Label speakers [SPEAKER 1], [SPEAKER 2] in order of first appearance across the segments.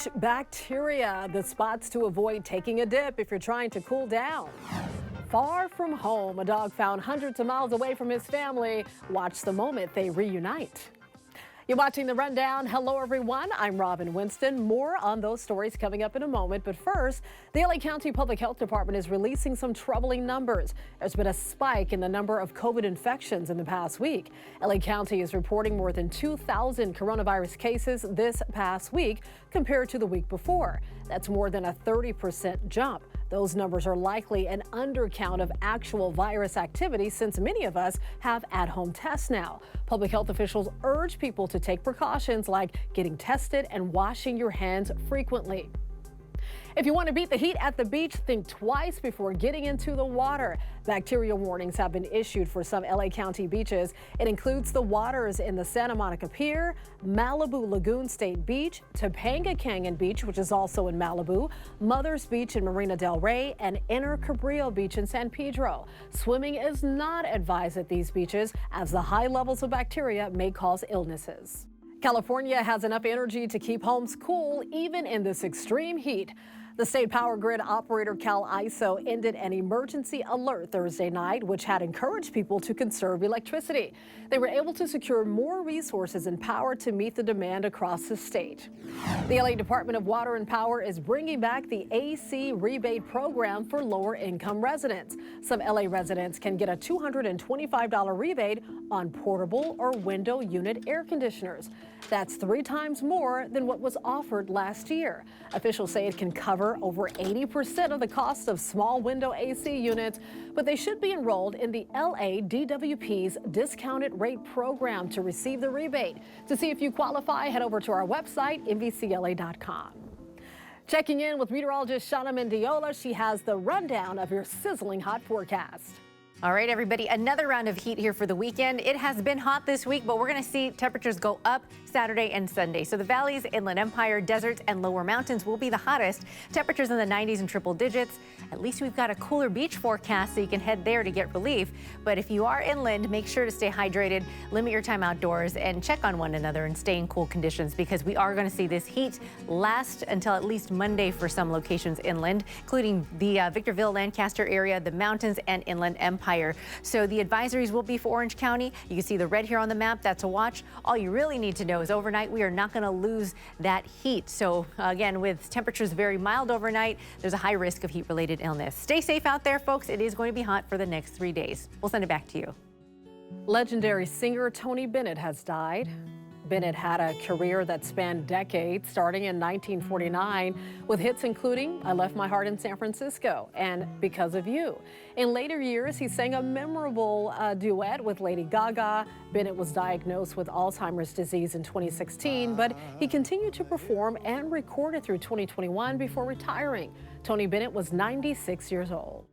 [SPEAKER 1] beach bacteria, the spots to avoid taking a dip if you're trying to cool down. Far from home, a dog found hundreds of miles away from his family. Watch the moment they reunite. You're watching The Rundown. Hello, everyone. I'm Robin Winston. More on those stories coming up in a moment. But first, the LA County Public Health Department is releasing some troubling numbers. There's been a spike in the number of COVID infections in the past week. LA County is reporting more than 2,000 coronavirus cases this past week compared to the week before. That's more than a 30% jump. Those numbers are likely an undercount of actual virus activity since many of us have at-home tests now. Public health officials urge people to take precautions like getting tested and washing your hands frequently. If you want to beat the heat at the beach, think twice before getting into the water. Bacteria warnings have been issued for some LA County beaches. It includes the waters in the Santa Monica Pier, Malibu Lagoon State Beach, Topanga Canyon Beach, which is also in Malibu, Mother's Beach in Marina del Rey, and Inner Cabrillo Beach in San Pedro. Swimming is not advised at these beaches as the high levels of bacteria may cause illnesses. California has enough energy to keep homes cool even in this extreme heat. The state power grid operator CalISO ended an emergency alert Thursday night, which had encouraged people to conserve electricity. They were able to secure more resources and power to meet the demand across the state. The LA Department of Water and Power is bringing back the AC rebate program for lower income residents. Some LA residents can get a $225 rebate on portable or window unit air conditioners. That's 3 times more than what was offered last year. Officials say it can cover over 80% of the cost of small window AC units, but they should be enrolled in the LA DWP's discounted rate program to receive the rebate. To see if you qualify, head over to our website, NBCLA.com. Checking in with meteorologist Shauna Mendiola. She has the rundown of your sizzling hot forecast.
[SPEAKER 2] All right, everybody, another round of heat here for the weekend. It has been hot this week, but we're going to see temperatures go up Saturday and Sunday. So the valleys, Inland Empire, deserts, and lower mountains will be the hottest. Temperatures in the 90s and triple digits. At least we've got a cooler beach forecast, so you can head there to get relief. But if you are inland, make sure to stay hydrated, limit your time outdoors, and check on one another and stay in cool conditions, because we are going to see this heat last until at least Monday for some locations inland, including the Victorville, Lancaster area, the mountains, and Inland Empire. So the advisories will be for Orange County. You can see the red here on the map. That's a watch. All you really need to know is overnight we are not going to lose that heat. So again, with temperatures very mild overnight, there's a high risk of heat-related illness. Stay safe out there, folks. It is going to be hot for the next 3 days. We'll send it back to you.
[SPEAKER 1] Legendary singer Tony Bennett has died. Bennett had a career that spanned decades, starting in 1949, with hits including I Left My Heart in San Francisco and Because of You. In later years, he sang a memorable duet with Lady Gaga. Bennett was diagnosed with Alzheimer's disease in 2016, but he continued to perform and recorded through 2021 before retiring. Tony Bennett was 96 years old.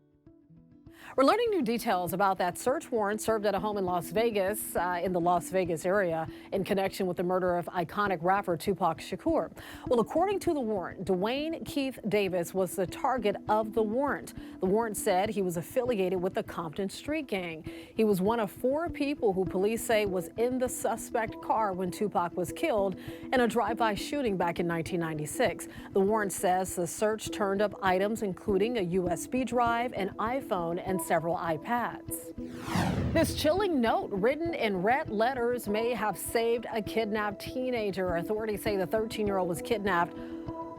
[SPEAKER 1] We're learning new details about that search warrant served at a home in Las Vegas, in the Las Vegas area, in connection with the murder of iconic rapper Tupac Shakur. Well, according to the warrant, Dwayne Keith Davis was the target of the warrant. The warrant said he was affiliated with the Compton Street Gang. He was one of 4 people who police say was in the suspect car when Tupac was killed in a drive-by shooting back in 1996. The warrant says the search turned up items including a USB drive, an iPhone, and several iPads. This chilling note written in red letters may have saved a kidnapped teenager. Authorities say the 13-year-old was kidnapped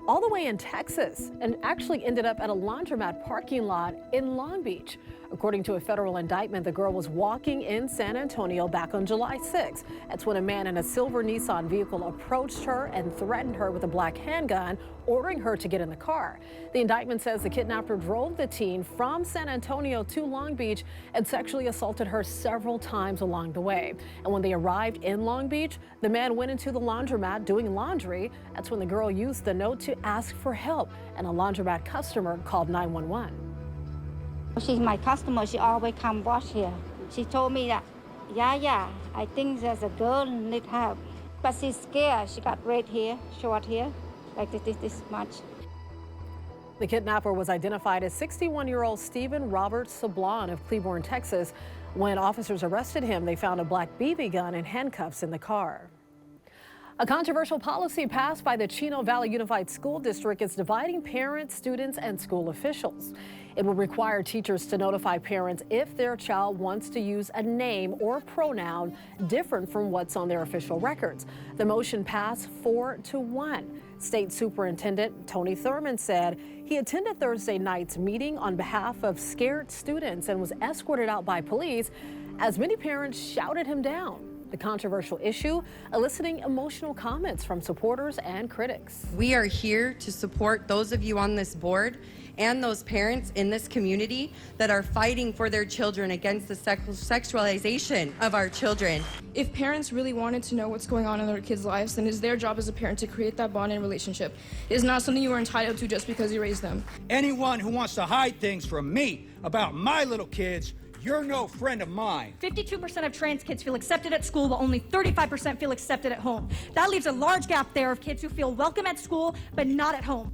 [SPEAKER 1] all the way in Texas and actually ended up at a laundromat parking lot in Long Beach. According to a federal indictment, the girl was walking in San Antonio back on July 6. That's when a man in a silver Nissan vehicle approached her and threatened her with a black handgun, ordering her to get in the car. The indictment says the kidnapper drove the teen from San Antonio to Long Beach and sexually assaulted her several times along the way. And when they arrived in Long Beach, the man went into the laundromat doing laundry. That's when the girl used the note to ask for help, and a laundromat customer called 911.
[SPEAKER 3] She's my customer. She always come wash here. She told me that, yeah, I think there's a girl need help. But she's scared. She got red hair, short hair, like this much.
[SPEAKER 1] The kidnapper was identified as 61-year-old Stephen Robert Sablon of Cleburne, Texas. When officers arrested him, they found a black BB gun and handcuffs in the car. A controversial policy passed by the Chino Valley Unified School District is dividing parents, students, and school officials. It will require teachers to notify parents if their child wants to use a name or pronoun different from what's on their official records. The motion passed 4-1. State Superintendent Tony Thurman said he attended Thursday night's meeting on behalf of scared students and was escorted out by police as many parents shouted him down. The controversial issue eliciting emotional comments from supporters and critics.
[SPEAKER 4] We are here to support those of you on this board and those parents in this community that are fighting for their children against the sexualization of our children.
[SPEAKER 5] If parents really wanted to know what's going on in their kids' lives, then it's their job as a parent to create that bond and relationship. It is not something you are entitled to just because you raised them.
[SPEAKER 6] Anyone who wants to hide things from me about my little kids, you're no friend of mine.
[SPEAKER 7] 52% of trans kids feel accepted at school, while only 35% feel accepted at home. That leaves a large gap there of kids who feel welcome at school, but not at home.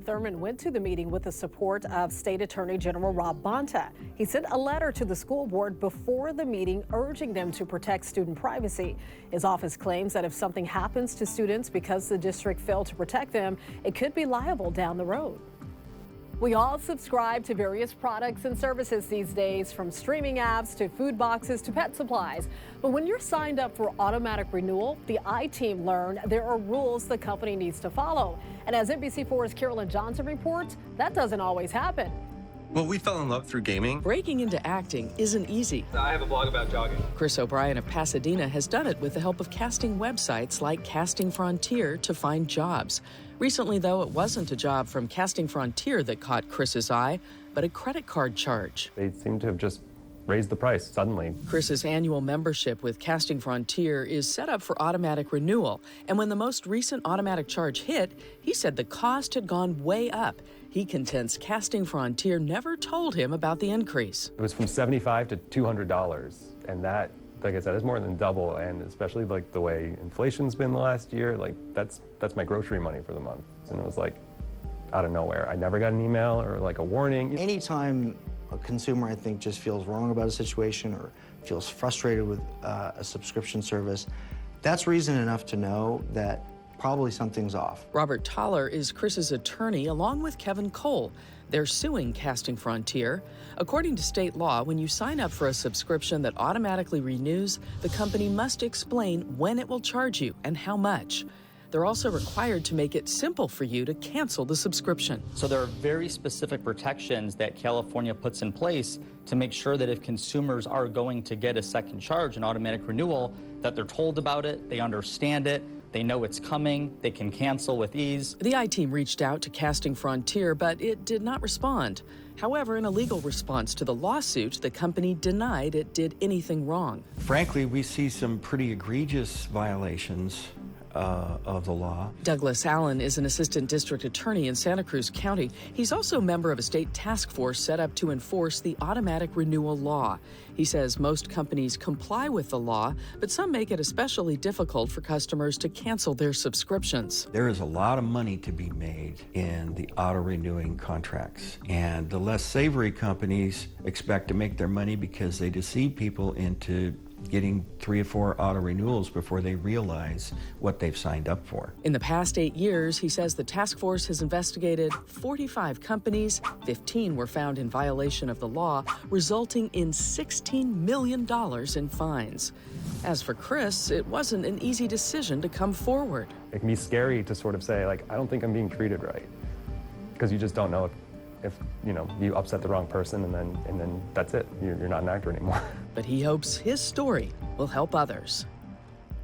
[SPEAKER 1] Thurman went to the meeting with the support of State Attorney General Rob Bonta. He sent a letter to the school board before the meeting urging them to protect student privacy. His office claims that if something happens to students because the district failed to protect them, it could be liable down the road. We all subscribe to various products and services these days, from streaming apps to food boxes to pet supplies. But when you're signed up for automatic renewal, the I-Team learned there are rules the company needs to follow. And as NBC4's Carolyn Johnson reports, that doesn't always happen.
[SPEAKER 8] Well, we fell in love through gaming.
[SPEAKER 9] Breaking into acting isn't easy.
[SPEAKER 10] I have a blog about jogging.
[SPEAKER 9] Chris O'Brien of Pasadena has done it with the help of casting websites like Casting Frontier to find jobs. Recently, though, it wasn't a job from Casting Frontier that caught Chris's eye, but a credit card charge.
[SPEAKER 8] They seem to have just raised the price suddenly.
[SPEAKER 9] Chris's annual membership with Casting Frontier is set up for automatic renewal, and when the most recent automatic charge hit, he said the cost had gone way up. He contends Casting Frontier never told him about the increase.
[SPEAKER 8] It was from $75 to $200, and that, like I said, is more than double, and especially like the way inflation's been the last year, like that's my grocery money for the month. And it was like out of nowhere. I never got an email or like a warning.
[SPEAKER 11] Anytime a consumer, I think, just feels wrong about a situation or feels frustrated with a subscription service, that's reason enough to know that probably something's off.
[SPEAKER 9] Robert Toller is Chris's attorney along with Kevin Cole. They're suing Casting Frontier. According to state law, when you sign up for a subscription that automatically renews, the company must explain when it will charge you and how much. They're also required to make it simple for you to cancel the subscription.
[SPEAKER 10] So there are very specific protections that California puts in place to make sure that if consumers are going to get a second charge, an automatic renewal, that they're told about it, they understand it, they know it's coming, they can cancel with ease.
[SPEAKER 9] The I-Team reached out to Casting Frontier, but it did not respond. However, in a legal response to the lawsuit, the company denied it did anything wrong.
[SPEAKER 12] Frankly, we see some pretty egregious violations of the law.
[SPEAKER 9] Douglas Allen is an assistant district attorney in Santa Cruz County. He's also a member of a state task force set up to enforce the automatic renewal law. He says most companies comply with the law, but some make it especially difficult for customers to cancel their subscriptions.
[SPEAKER 12] There is a lot of money to be made in the auto-renewing contracts, and the less savory companies expect to make their money because they deceive people into getting 3 or 4 auto renewals before they realize what they've signed up for.
[SPEAKER 9] In the past 8 years, he says the task force has investigated 45 companies. 15 were found in violation of the law, resulting in $16 million in fines. As for Chris, it wasn't an easy decision to come forward.
[SPEAKER 8] It can be scary to sort of say, like, I don't think I'm being treated right, because you just don't know if you know, you upset the wrong person and then that's it. You're not an actor anymore.
[SPEAKER 9] But he hopes his story will help others.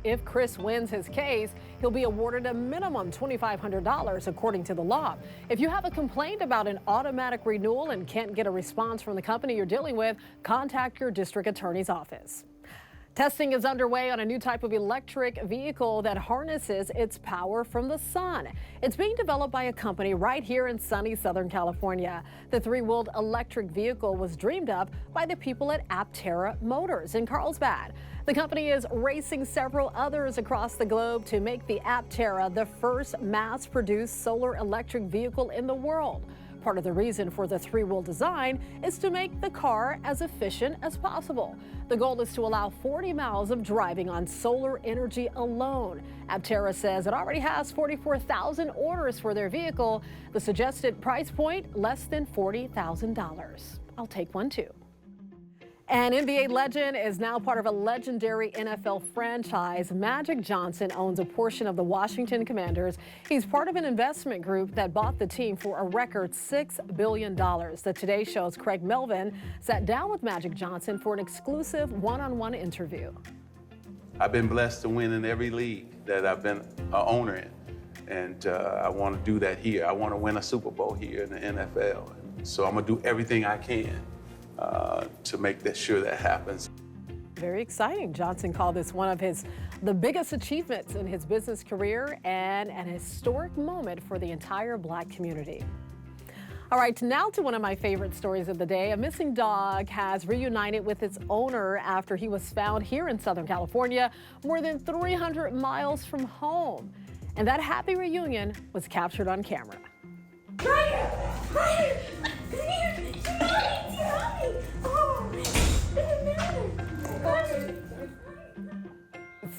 [SPEAKER 1] If Chris wins his case, he'll be awarded a minimum $2,500 according to the law. If you have a complaint about an automatic renewal and can't get a response from the company you're dealing with, contact your district attorney's office. Testing is underway on a new type of electric vehicle that harnesses its power from the sun. It's being developed by a company right here in sunny Southern California. The 3-wheeled electric vehicle was dreamed up by the people at Aptera Motors in Carlsbad. The company is racing several others across the globe to make the Aptera the first mass-produced solar electric vehicle in the world. Part of the reason for the three-wheel design is to make the car as efficient as possible. The goal is to allow 40 miles of driving on solar energy alone. Aptera says it already has 44,000 orders for their vehicle. The suggested price point, less than $40,000. I'll take one too. An NBA legend is now part of a legendary NFL franchise. Magic Johnson owns a portion of the Washington Commanders. He's part of an investment group that bought the team for a record $6 billion. The Today Show's Craig Melvin sat down with Magic Johnson for an exclusive one-on-one interview.
[SPEAKER 13] I've been blessed to win in every league that I've been an owner in. And I want to do that here. I want to win a Super Bowl here in the NFL. So I'm going to do everything I can to make sure that happens.
[SPEAKER 1] Very exciting. Johnson called this one of the biggest achievements in his business career and an historic moment for the entire Black community. All right, now to one of my favorite stories of the day. A missing dog has reunited with its owner after he was found here in Southern California, more than 300 miles from home. And that happy reunion was captured on camera.
[SPEAKER 14] Ryder! Ryder! Come here! Mommy! Oh,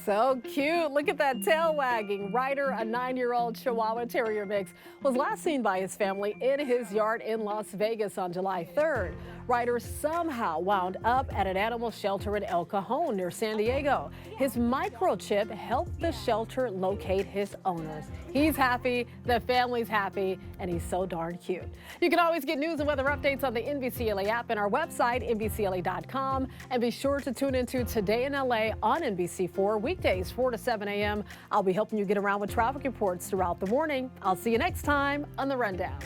[SPEAKER 1] so cute. Look at that tail wagging. Ryder, a 9-year-old Chihuahua Terrier mix, was last seen by his family in his yard in Las Vegas on July 3rd. Ryder somehow wound up at an animal shelter in El Cajon near San Diego. His microchip helped the shelter locate his owners. He's happy, the family's happy, and he's so darn cute. You can always get news and weather updates on the NBCLA app and our website, NBCLA.com. And be sure to tune into Today in LA on NBC4, weekdays 4 to 7 a.m. I'll be helping you get around with traffic reports throughout the morning. I'll see you next time on The Rundown.